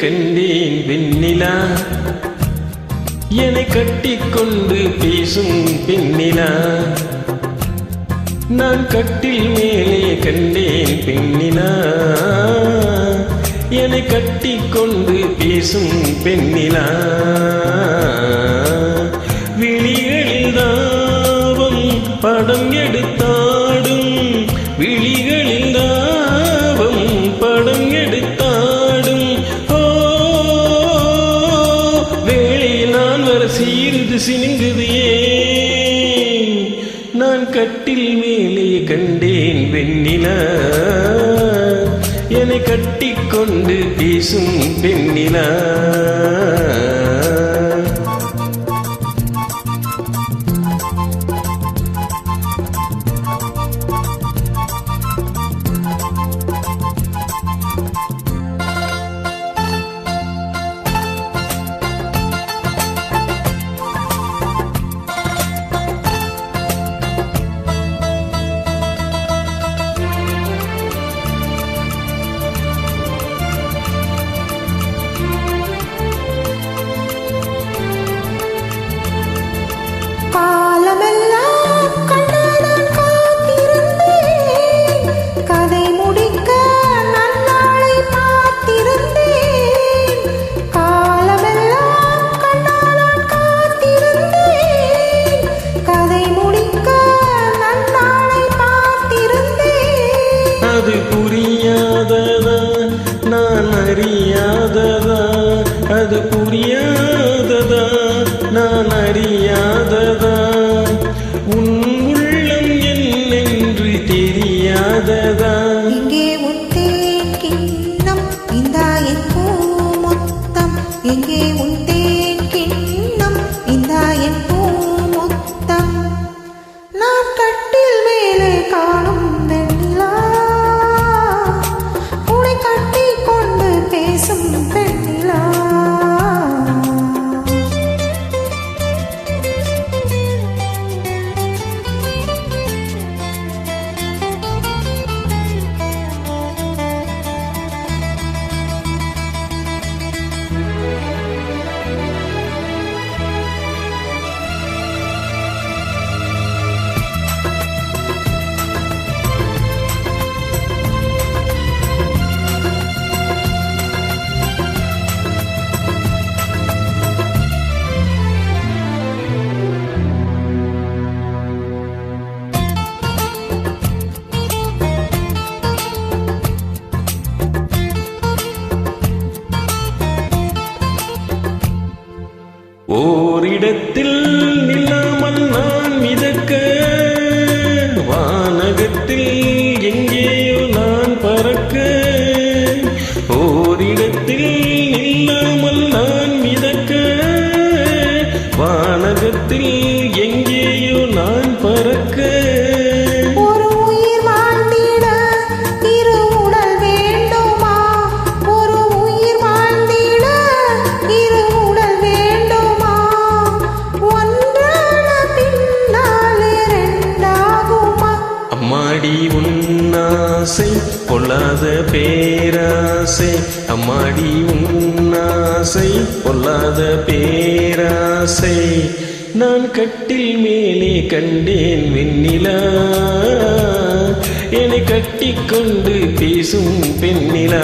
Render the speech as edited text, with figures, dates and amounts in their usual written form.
கண்டேன் வெண்ணிலா, என்னை கட்டிக்கொண்டு பேசும் பெண்ணிலா. நான் கட்டில் மேலே கண்டேன் பெண்ணிலா, என்னை கட்டிக்கொண்டு பேசும் பெண்ணிலா. விழிகளில் தாவம் படம் எடுத்தாடும், விழிகளில் தாவம் படம் எடுத்தாடும். ஓ வேளையில் நான் வர சீருது சினுங்குது ஏன்? நான் கட்டில் மேலே கண்டேன் வெண்ணிலா, என்னை கட்டிக்கொண்டு பேசும் பெண்ணிலா. காலமெல்லாம் கண்ணால் காத்திருந்தேன், கதை முடிக்க நன்னாளை பார்த்திருந்தேன். காலமெல்லாம் கண்ணால் காத்திருந்தேன், கதை முடிக்க நன்னாளை பார்த்திருந்தேன். அது புரியாததா நான் அறியாததா, அது புரியாததா நான் அறியாததா, உன் உள்ளம் என்னென்று தெரியாததா. எங்கே உன் தேன் கிண்ணம் இந்தா என் பூ மொத்தம், எங்கே உன் தேன் கிண்ணம் இந்தா என் பூ மொத்தம். நான் கட்டில் மேலே காணும் வெண்ணிலா, உன்னை கட்டிக் கொண்டு பேசும் பெண்ணிலா. ஓரிடத்தில் நில்லாமல் நான் மிதக்க, வானகத்தில் எங்கேயோ நான் பறக்க. ஓரிடத்தில் நில்லாமல் நான் மிதக்க, வானகத்தில் எங்கேயோ நான் பறக்க. ஒரு உயிர் வாழ்ந்திட இரு உடல் வேண்டுமா? ஒரு உயிர் வாழ்ந்திட இரு உடல் வேண்டுமா? ஒன்றான பின்னால் இரண்டாகுமா? அம்மாடி உன்னாசை பொல்லாத பேராசை, அம்மாடி உன்னாசை பொல்லாத பேராசை. நான் கட்டில் மேலே கண்டேன் வெண்ணிலா, என்னை கட்டிக்கொண்டு பேசும் பெண்ணிலா.